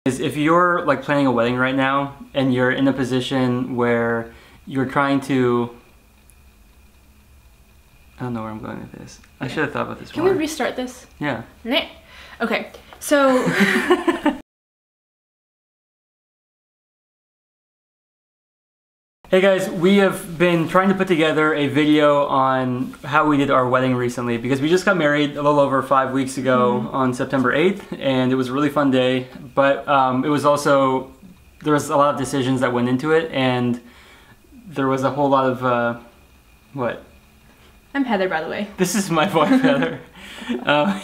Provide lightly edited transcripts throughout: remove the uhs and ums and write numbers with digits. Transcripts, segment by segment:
Is if you're like planning a wedding right now and you're in a position where you're trying to, I don't know where I'm going with this. I should have thought about this more. Can we restart this? Yeah. Okay, so Hey guys, we have been trying to put together a video on how we did our wedding recently because we just got married a little over 5 weeks ago on September 8th, and it was a really fun day, but it was also, there was a lot of decisions that went into it, and there was a whole lot of, what? I'm Heather, by the way. This is my wife, Heather.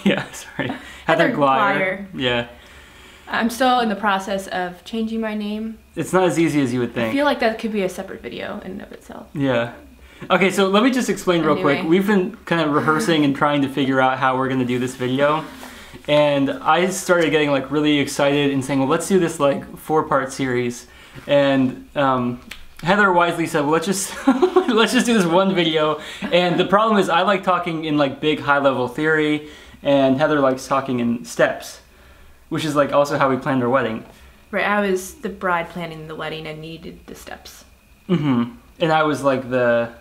Yeah, sorry. Heather Glyer. Yeah. I'm still in the process of changing my name. It's not as easy as you would think. I feel like that could be a separate video in and of itself. Yeah. Okay, so let me just explain real quick. We've been kind of rehearsing and trying to figure out how we're going to do this video. And I started getting like really excited and saying, well, let's do this like 4-part series. And Heather wisely said, well, let's just let's just do this one video. And the problem is I like talking in like big high level theory, and Heather likes talking in steps, which is like also how we planned our wedding. Right, I was the bride planning the wedding and needed the steps. Mm-hmm. And I was like the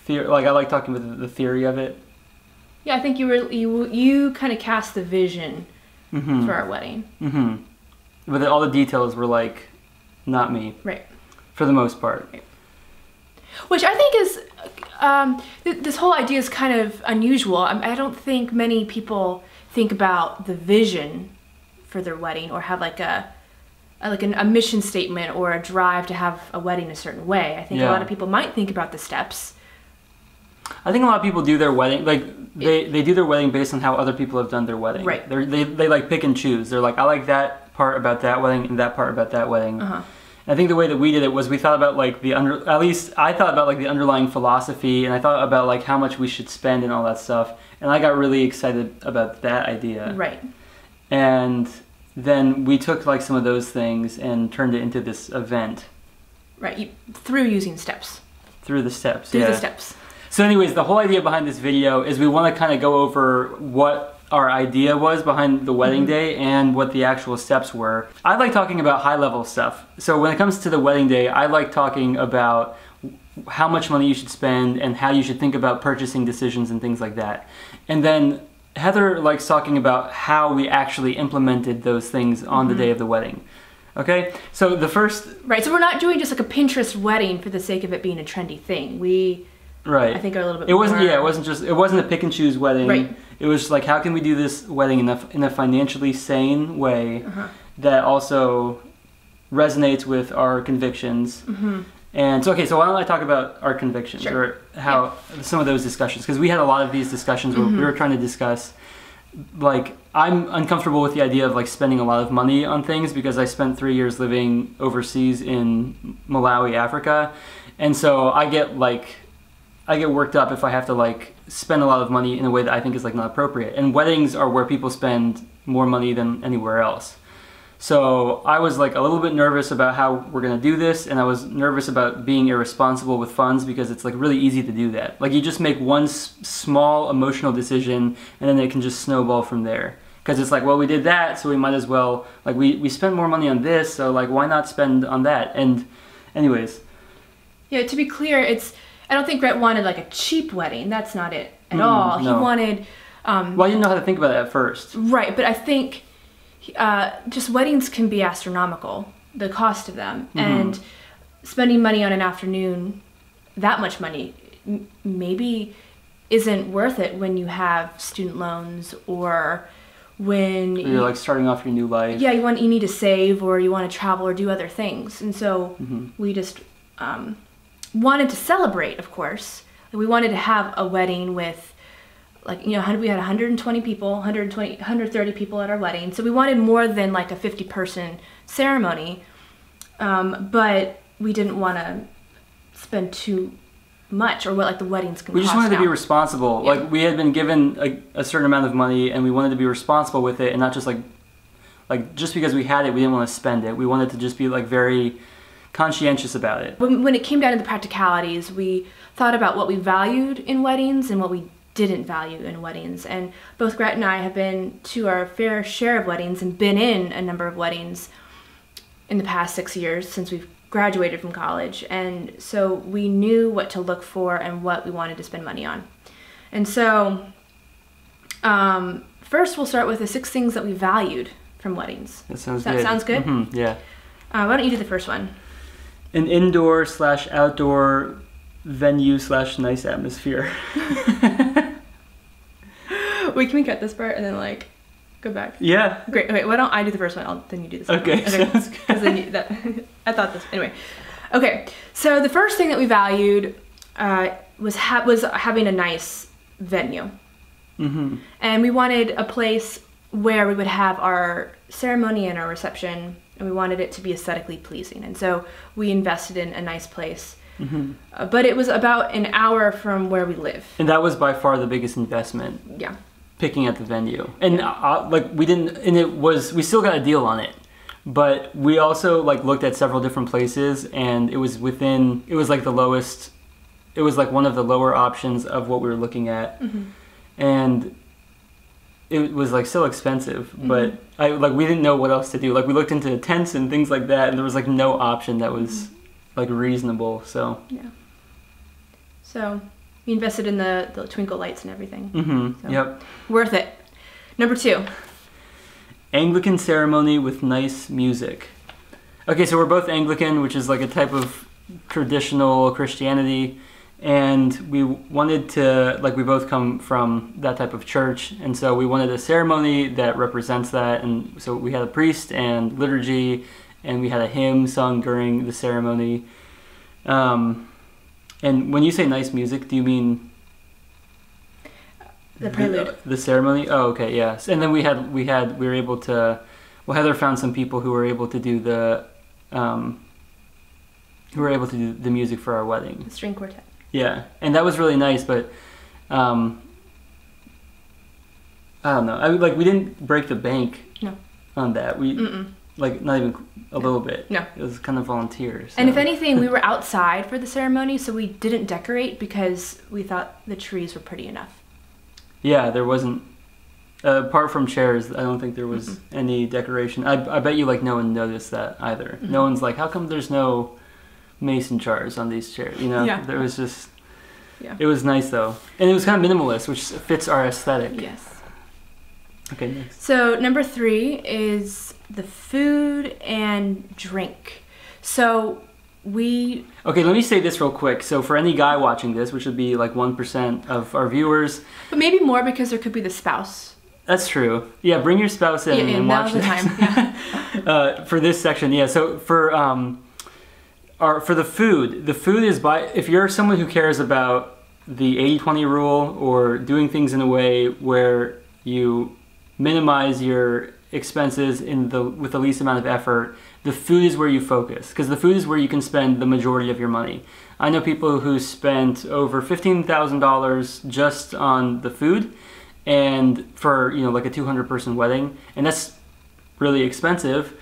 theory, like I like talking about the theory of it. Yeah, I think you kind of cast the vision for our wedding. Mm-hmm. But all the details were like not me. Right. For the most part. Right. Which I think is, this whole idea is kind of unusual. I don't think many people think about the vision for their wedding or have like a mission statement or a drive to have a wedding a certain way. I think a lot of people might think about the steps. I think a lot of people do their wedding, like they do their wedding based on how other people have done their wedding. Right. They like pick and choose. They're like, I like that part about that wedding and that part about that wedding. I think the way that we did it was we thought about like at least I thought about like the underlying philosophy, and I thought about like how much we should spend and all that stuff. And I got really excited about that idea. Right. And then we took like some of those things and turned it into this event. Right, through using steps. Through the steps, Through the steps. So anyways, the whole idea behind this video is we want to kind of go over what our idea was behind the wedding day and what the actual steps were. I like talking about high level stuff. So when it comes to the wedding day, I like talking about how much money you should spend and how you should think about purchasing decisions and things like that. And then Heather likes talking about how we actually implemented those things on the day of the wedding. Okay, so the first... Right, so we're not doing just like a Pinterest wedding for the sake of it being a trendy thing. We, I think, are a little bit more... Yeah, it wasn't a pick and choose wedding. Right. It was like, how can we do this wedding in a financially sane way that also resonates with our convictions. And so, okay, so why don't I talk about our convictions or how some of those discussions, because we had a lot of these discussions where we were trying to discuss, like, I'm uncomfortable with the idea of like spending a lot of money on things because I spent 3 years living overseas in Malawi, Africa. And so I get worked up if I have to like spend a lot of money in a way that I think is like not appropriate. And weddings are where people spend more money than anywhere else. So I was like a little bit nervous about how we're gonna do this, and I was nervous about being irresponsible with funds because it's like really easy to do that. Like you just make one small emotional decision and then it can just snowball from there. Because it's like, well, we did that, so we might as well, like we spent more money on this, so like why not spend on that? And anyways. Yeah, to be clear, I don't think Brett wanted like a cheap wedding. That's not it at all. No. He wanted... well, I didn't know how to think about it at first. Right, but I think just weddings can be astronomical, the cost of them. And spending money on an afternoon, that much money, maybe isn't worth it when you have student loans or when... You're like starting off your new life. Yeah, you need to save or you want to travel or do other things. And so we just... wanted to celebrate, of course. We wanted to have a wedding with, like, you know, we had 120 people, 130 people at our wedding. So we wanted more than like a 50-person ceremony, but we didn't want to spend too much or what like the weddings can cost. We just wanted now. To be responsible. Yeah. Like we had been given a certain amount of money and we wanted to be responsible with it and not just like just because we had it, we didn't want to spend it. We wanted to just be like very conscientious about it. When it came down to the practicalities, we thought about what we valued in weddings and what we didn't value in weddings. And both Gret and I have been to our fair share of weddings and been in a number of weddings in the past 6 years since we've graduated from college. And so we knew what to look for and what we wanted to spend money on. And so first we'll start with the 6 things that we valued from weddings. That sounds good. good. Sounds good? Mm-hmm. Yeah. Why don't you do the first one? An indoor/outdoor venue/nice atmosphere. Wait, can we cut this part and then like go back? Yeah. Great. Okay, why don't I do the first one? Then you do the second Okay. one. Okay. Sounds good. 'Cause then I thought this. Anyway. Okay. So the first thing that we valued was having a nice venue. Mm-hmm. And we wanted a place where we would have our ceremony and our reception, and we wanted it to be aesthetically pleasing. And so we invested in a nice place. Mm-hmm. But it was about an hour from where we live. And that was by far the biggest investment. Yeah. Picking at the venue. And we still got a deal on it. But we also like looked at several different places, and it was like the lowest, it was like one of the lower options of what we were looking at. Mm-hmm. And it was like still expensive, Mm-hmm. but we didn't know what else to do. Like we looked into tents and things like that, and there was like no option that was like reasonable. So yeah. So we invested in the twinkle lights and everything. Mm-hmm. So, yep. worth it. Number 2. Anglican ceremony with nice music. Okay, so we're both Anglican, which is like a type of traditional Christianity. And we wanted to, like, we both come from that type of church, and so we wanted a ceremony that represents that. And so we had a priest and liturgy, and we had a hymn sung during the ceremony. And when you say nice music, do you mean the prelude? The ceremony? Oh, okay, yes. And then we were able to. Well, Heather found some people who were able to do the music for our wedding. The string quartet. Yeah, and that was really nice, but I don't know. We didn't break the bank. No. On that. We not even a little bit. No. It was kind of volunteers. So. And if anything, we were outside for the ceremony, so we didn't decorate because we thought the trees were pretty enough. Yeah, there wasn't. Apart from chairs, I don't think there was any decoration. I bet you no one noticed that either. Mm-hmm. No one's like, how come there's no mason jars on these chairs? Yeah. There was just. Yeah. It was nice though, and it was kind of minimalist, which fits our aesthetic. Yes. Okay, next. So number 3 is the food and drink. So we... Okay, let me say this real quick. So for any guy watching this, which would be like 1% of our viewers. But maybe more because there could be the spouse. That's true. Yeah, bring your spouse in and watch this. Yeah. For this section, yeah. So for the food is if you're someone who cares about the 80-20 rule or doing things in a way where you minimize your expenses with the least amount of effort, the food is where you focus, because the food is where you can spend the majority of your money. I know people who spent over $15,000 just on the food, and for like a 200-person wedding, and that's really expensive.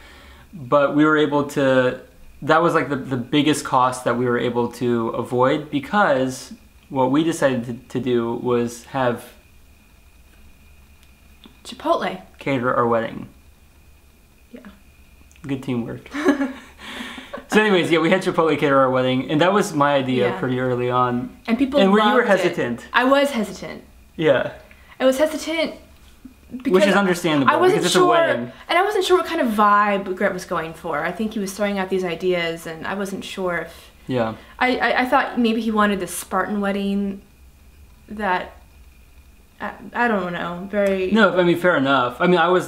But we were able to. That was like the biggest cost that we were able to avoid, because what we decided to do was have Chipotle cater our wedding. Yeah. Good teamwork. So anyways, yeah, we had Chipotle cater our wedding, and that was my idea pretty early on. And people you loved were hesitant. It. I was hesitant. Yeah. I was hesitant because which is understandable. I wasn't because it's sure, a wedding. And I wasn't sure what kind of vibe Gret was going for. I think he was throwing out these ideas, and I wasn't sure if. Yeah. I thought maybe he wanted this Spartan wedding that. I don't know. Very. No, I mean, fair enough. I mean, I was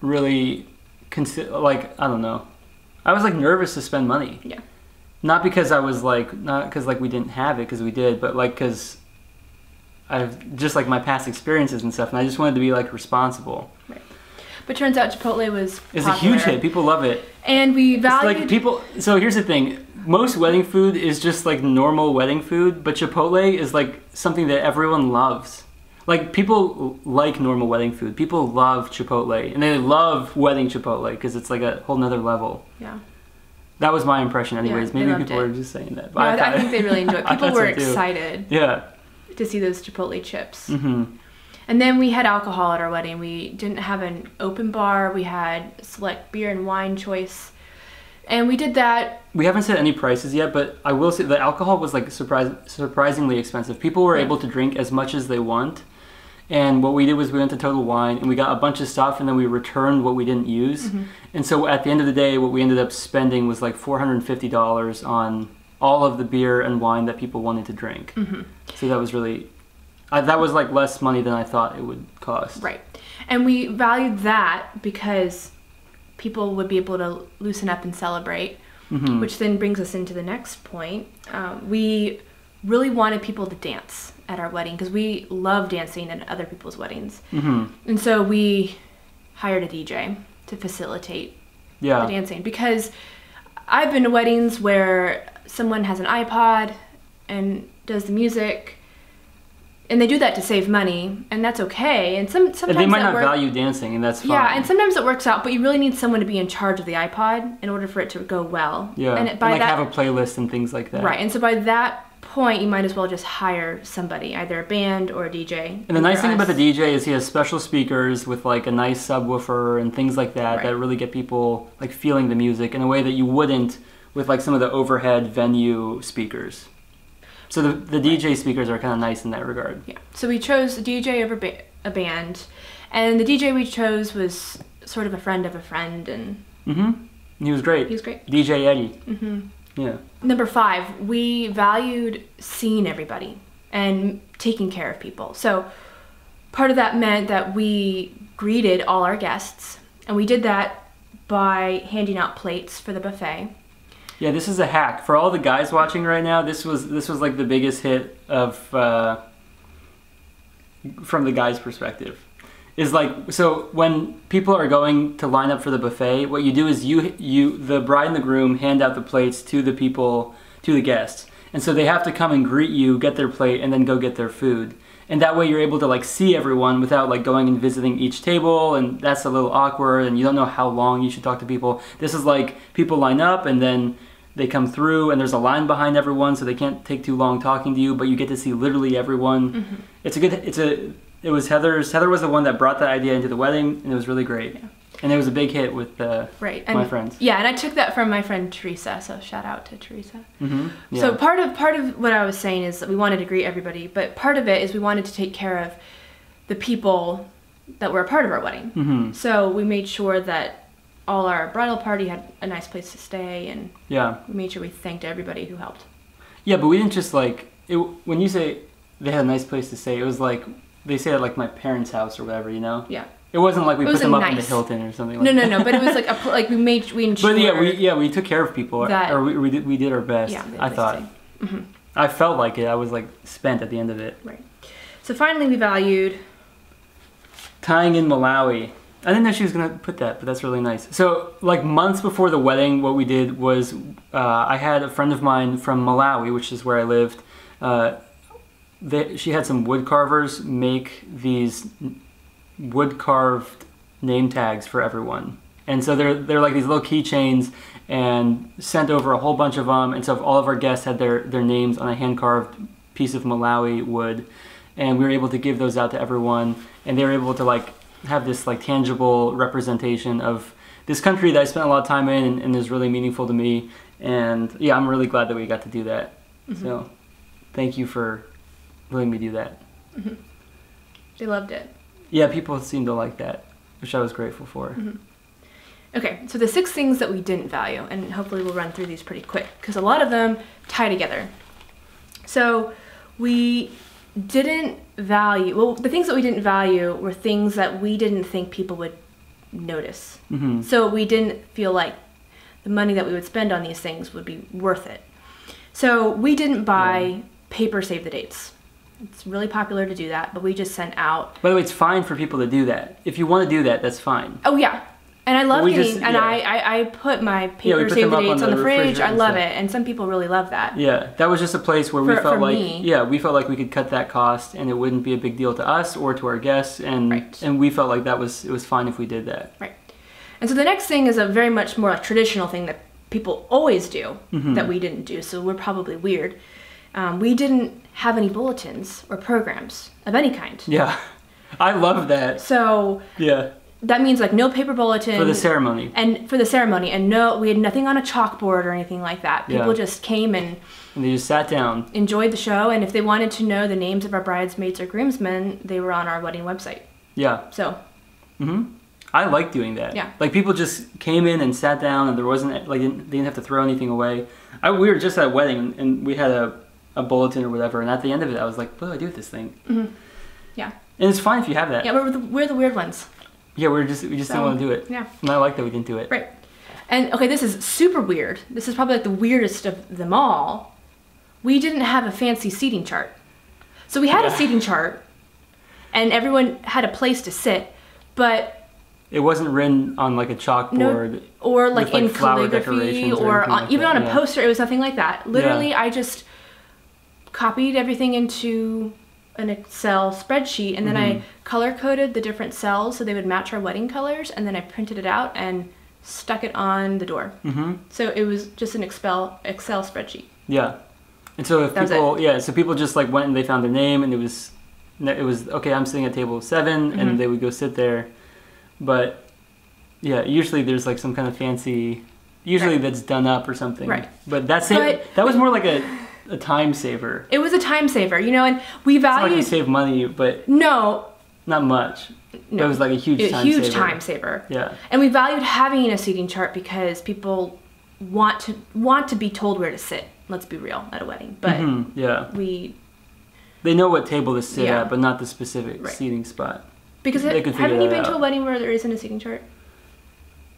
really, I don't know. I was nervous to spend money. Yeah. Not because we didn't have it, because we did, but because I've just my past experiences and stuff, and I just wanted to be responsible. Right. But turns out Chipotle was It's a huge hit. People love it. And we valued... people... So here's the thing. Most wedding food is just normal wedding food, but Chipotle is something that everyone loves. People like normal wedding food. People love Chipotle, and they love wedding Chipotle because it's a whole nother level. Yeah. That was my impression anyways. Yeah, maybe people were just saying that. But I think they really enjoyed it. People were excited. Yeah. To see those Chipotle chips. Mm-hmm. And then we had alcohol at our wedding. We didn't have an open bar. We had select beer and wine choice. And we did that. We haven't set any prices yet, but I will say the alcohol was like surprisingly expensive. People were able to drink as much as they want. And what we did was we went to Total Wine and we got a bunch of stuff and then we returned what we didn't use. And so at the end of the day, what we ended up spending was like $450 on all of the beer and wine that people wanted to drink. So that was really, that was like less money than I thought it would cost. Right. And we valued that because people would be able to loosen up and celebrate, which then brings us into the next point. We really wanted people to dance at our wedding because we love dancing at other people's weddings. And so we hired a DJ to facilitate the dancing, because I've been to weddings where someone has an iPod and does the music, and they do that to save money, and that's okay. And sometimes they might not value dancing, and that's fine. Yeah, and sometimes it works out, but you really need someone to be in charge of the iPod in order for it to go well. Yeah, and like have a playlist and things like that. Right, and so by that point, you might as well just hire somebody, either a band or a DJ. And the nice thing about the DJ is he has special speakers with like a nice subwoofer and things like that that really get people like feeling the music in a way that you wouldn't with like some of the overhead venue speakers. So the DJ speakers are kind of nice in that regard. Yeah. So we chose a DJ over a band, and the DJ we chose was sort of a friend of a friend, and he was great. He was great. DJ Eddie. Yeah. Number 5, we valued seeing everybody and taking care of people. So part of that meant that we greeted all our guests, and we did that by handing out plates for the buffet. Yeah, this is a hack for all the guys watching right now. This was like the biggest hit of from the guys' perspective. Is like, so when people are going to line up for the buffet, what you do is you the bride and the groom hand out the plates to the people, to the guests, and so they have to come and greet you, get their plate, and then go get their food. And that way you're able to like see everyone without like going and visiting each table, and that's a little awkward, and you don't know how long you should talk to people. This is like people line up and then they come through and there's a line behind everyone, so they can't take too long talking to you, but you get to see literally everyone. It was Heather's. Heather was the one that brought that idea into the wedding, and it was really great. Yeah. And it was a big hit with my friends. Yeah, and I took that from my friend Teresa, so shout out to Teresa. Yeah. So part of what I was saying is that we wanted to greet everybody, but part of it is we wanted to take care of the people that were a part of our wedding. So we made sure that all our bridal party had a nice place to stay, and we made sure we thanked everybody who helped. Yeah, but we didn't just like, when you say they had a nice place to stay, it was like, they say at like my parents' house or whatever, you know? Yeah. It wasn't like we put them up in the Hilton or something like that. No, but it was like we ensured. But we took care of people, or we did our best. Yeah, I thought. I felt like it. I was like spent at the end of it. Right. So finally, we valued tying in Malawi. I didn't know she was gonna put that, but that's really nice. So like months before the wedding, what we did was I had a friend of mine from Malawi, which is where I lived. She had some wood carvers make these wood carved name tags for everyone, and so they're like these little keychains, and sent over a whole bunch of them. And so all of our guests had their names on a hand carved piece of Malawi wood, and we were able to give those out to everyone, and they were able to like have this like tangible representation of this country that I spent a lot of time in, and is really meaningful to me. And yeah, I'm really glad that we got to do that. So thank you for letting me do that. They loved it. Yeah, people seemed to like that, which I was grateful for. Okay, so the 6 things that we didn't value, and hopefully we'll run through these pretty quick, because a lot of them tie together. So we didn't value, well, the things that we didn't value were things that we didn't think people would notice. So we didn't feel like the money that we would spend on these things would be worth it. So we didn't buy paper save the dates. It's really popular to do that, but we just sent out. By the way, it's fine for people to do that. If you want to do that, that's fine. Oh yeah, and I love getting, I put my paper save the dates on the fridge. I love it, and some people really love that. Yeah, that was just a place where we felt like, we felt like we could cut that cost, and it wouldn't be a big deal to us or to our guests, and we felt like it was fine if we did that. Right. And so the next thing is a very much more like traditional thing that people always do that we didn't do. So we're probably weird. We didn't have any bulletins or programs of any kind. Yeah. I love that. So yeah, that means like no paper bulletin for the ceremony. And no, we had nothing on a chalkboard or anything like that. People just came and they just sat down, enjoyed the show, and if they wanted to know the names of our bridesmaids or groomsmen, they were on our wedding website. Yeah. So. I like doing that. Yeah. Like people just came in and sat down, and there wasn't like they didn't have to throw anything away. We were just at a wedding, and we had a bulletin or whatever, and at the end of it, I was like, what do I do with this thing? Yeah. And it's fine if you have that. Yeah, we're the weird ones. Yeah, we just didn't want to do it. Yeah. And I like that we didn't do it. Right. And okay, this is super weird. This is probably like the weirdest of them all. We didn't have a fancy seating chart. So we had a seating chart, and everyone had a place to sit, but it wasn't written on like a chalkboard or like in flower calligraphy or even on a poster. It was nothing like that. Literally, I just copied everything into an Excel spreadsheet, and then I color coded the different cells so they would match our wedding colors, and then I printed it out and stuck it on the door. So it was just an Excel spreadsheet. Yeah. And so if so people just like went and they found their name, and it was okay, I'm sitting at table 7, and they would go sit there. But yeah, usually there's like some kind of fancy, that's done up or something. Right. But that was more like a time saver. It was a time saver, and we valued. It's not like you save money, but no, not much. No, it was like a huge time saver. Yeah. And we valued having a seating chart because people want to be told where to sit. Let's be real, at a wedding. But they know what table to sit at, but not the specific seating spot. Because haven't you been to a wedding where there isn't a seating chart?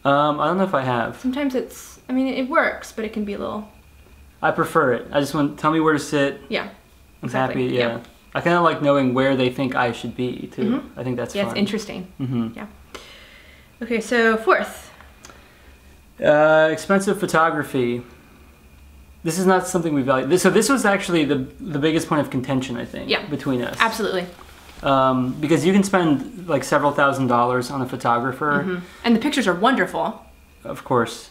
I don't know if I have. Sometimes it works, but it can be a little. I prefer it. I just tell me where to sit. Yeah. I'm happy. Yeah. I kind of like knowing where they think I should be too. I think that's fun. Yeah, it's interesting. Yeah. Okay, so 4th. Expensive photography. This is not something we value. So this was actually the biggest point of contention, I think, between us. Absolutely. Because you can spend like several $1,000s on a photographer. And the pictures are wonderful. Of course.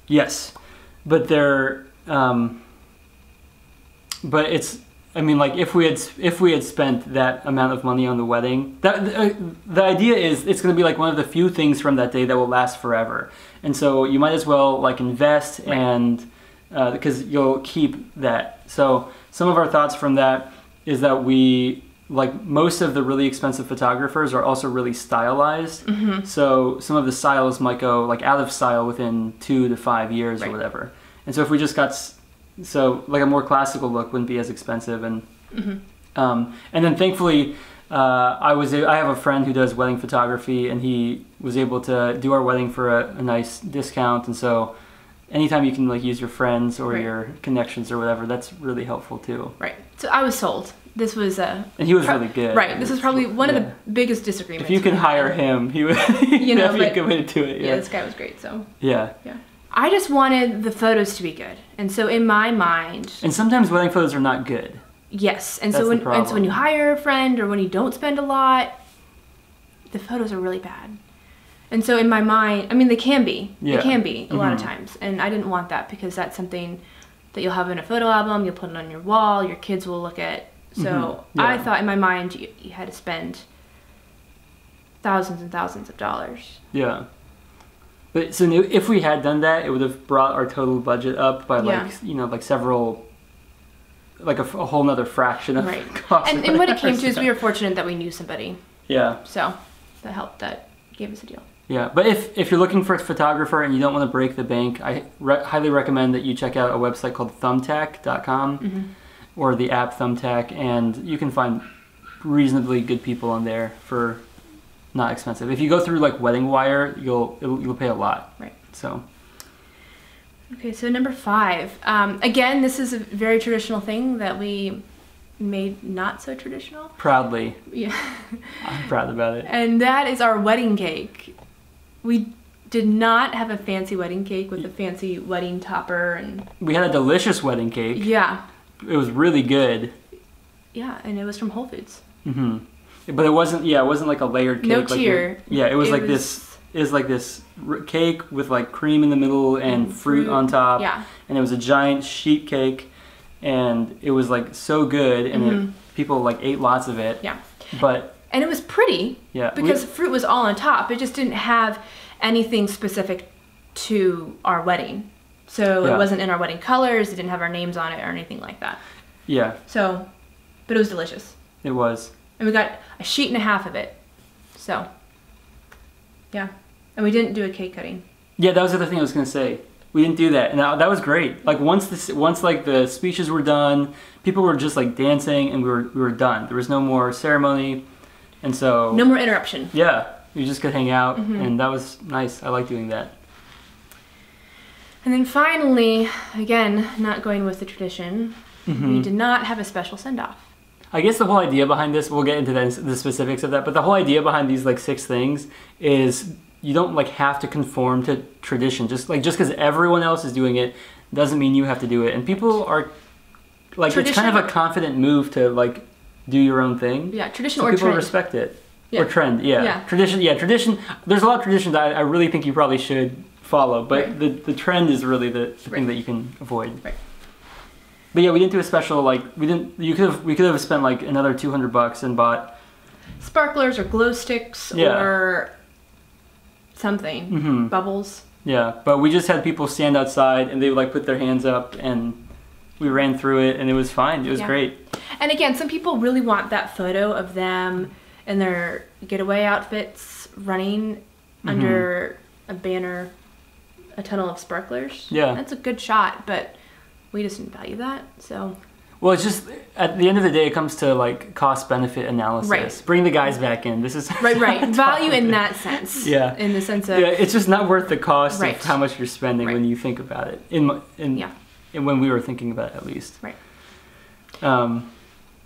Yes. But they're, but it's, I mean, like if we had spent that amount of money on the wedding, the idea is it's going to be like one of the few things from that day that will last forever. And so you might as well like invest and, because you'll keep that. So some of our thoughts from that is that like most of the really expensive photographers are also really stylized. So some of the styles might go like out of style within 2 to 5 years or whatever. And so if we just got, like a more classical look wouldn't be as expensive. And then thankfully, I have a friend who does wedding photography, and he was able to do our wedding for a nice discount. And so anytime you can like use your friends or your connections or whatever, that's really helpful too. Right. So I was sold. This was and he was really good. Right. This is probably one of the biggest disagreements. If you can hire him, he would be a good way to do it. Yeah, this guy was great. So yeah. I just wanted the photos to be good, and so in my mind. And sometimes wedding photos are not good. Yes, and so when you hire a friend or when you don't spend a lot, the photos are really bad. And so in my mind, I mean, they can be. They can be a lot of times, and I didn't want that because that's something that you'll have in a photo album. You'll put it on your wall. Your kids will look at. So I thought in my mind you had to spend thousands and thousands of dollars. Yeah. But so if we had done that, it would have brought our total budget up by like several, like a whole nother fraction of cost. And what it came to is we were fortunate that we knew somebody. Yeah. So that helped. That gave us a deal. Yeah, but if you're looking for a photographer and you don't want to break the bank, I highly recommend that you check out a website called thumbtack.com or the app Thumbtack, and you can find reasonably good people on there for not expensive. If you go through like Wedding Wire, you'll pay a lot. Right. So. Okay, so number 5. Again, this is a very traditional thing that we made not so traditional. Proudly. Yeah. I'm proud about it. And that is our wedding cake. We did not have a fancy wedding cake with a fancy wedding topper and. We had a delicious wedding cake. Yeah. It was really good. Yeah, and it was from Whole Foods. But it wasn't like a layered cake. No tier. It was like this cake with like cream in the middle and fruit on top. Yeah. And it was a giant sheet cake, and it was like so good, and people like ate lots of it. Yeah. But And it was pretty. Yeah. Because fruit was all on top. It just didn't have anything specific to our wedding. So it wasn't in our wedding colors. It didn't have our names on it or anything like that. Yeah. So, but it was delicious. It was. And we got a sheet and a half of it. So, yeah. And we didn't do a cake cutting. Yeah, that was the other thing I was going to say. We didn't do that. And that was great. Like once like the speeches were done, people were just like dancing and we were done. There was no more ceremony. And so no more interruption. Yeah. We just could hang out and that was nice. I like doing that. And then finally, again, not going with the tradition, we did not have a special send-off. I guess the whole idea behind this, we'll get into the specifics of that, but the whole idea behind these like 6 things is you don't like have to conform to tradition. Just because everyone else is doing it doesn't mean you have to do it. And people are like, it's kind of a confident move to like do your own thing. Yeah, tradition so or people trend. Respect it. Yeah. Or trend, yeah. Tradition. There's a lot of traditions that I really think you probably should follow, but the trend is really the thing that you can avoid. Right. But yeah, we didn't do a special like we could have spent like another $200 and bought sparklers or glow sticks or something, bubbles. Yeah, but we just had people stand outside and they would like put their hands up and we ran through it and it was fine. It was great. And again, some people really want that photo of them in their getaway outfits running under a banner, a tunnel of sparklers. Yeah. That's a good shot, but we just didn't value that, so. Well, it's just, at the end of the day, it comes to like cost-benefit analysis. Right. Bring the guys back in. This is right. Value in that sense. Yeah. In the sense of. Yeah, it's just not worth the cost of how much you're spending when you think about it. And when we were thinking about it, at least. Right.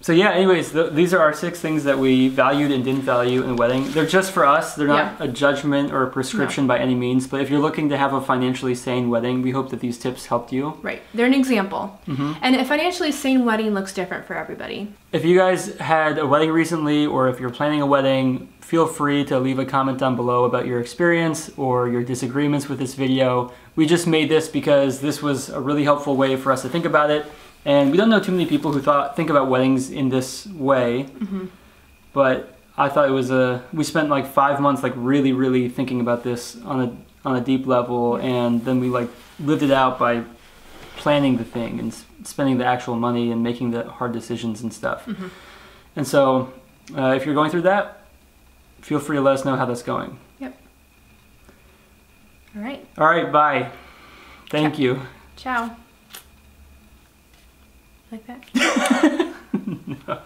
So yeah, anyways, these are our 6 things that we valued and didn't value in a wedding. They're just for us. They're not a judgment or a prescription by any means. But if you're looking to have a financially sane wedding, we hope that these tips helped you. Right. They're an example. And a financially sane wedding looks different for everybody. If you guys had a wedding recently, or if you're planning a wedding, feel free to leave a comment down below about your experience or your disagreements with this video. We just made this because this was a really helpful way for us to think about it. And we don't know too many people who think about weddings in this way, but I thought it was we spent like 5 months like really thinking about this on a deep level, and then we like lived it out by planning the thing and spending the actual money and making the hard decisions and stuff. And so if you're going through that, feel free to let us know how that's going. Yep. All right, bye. Thank you. Ciao. Like that? No.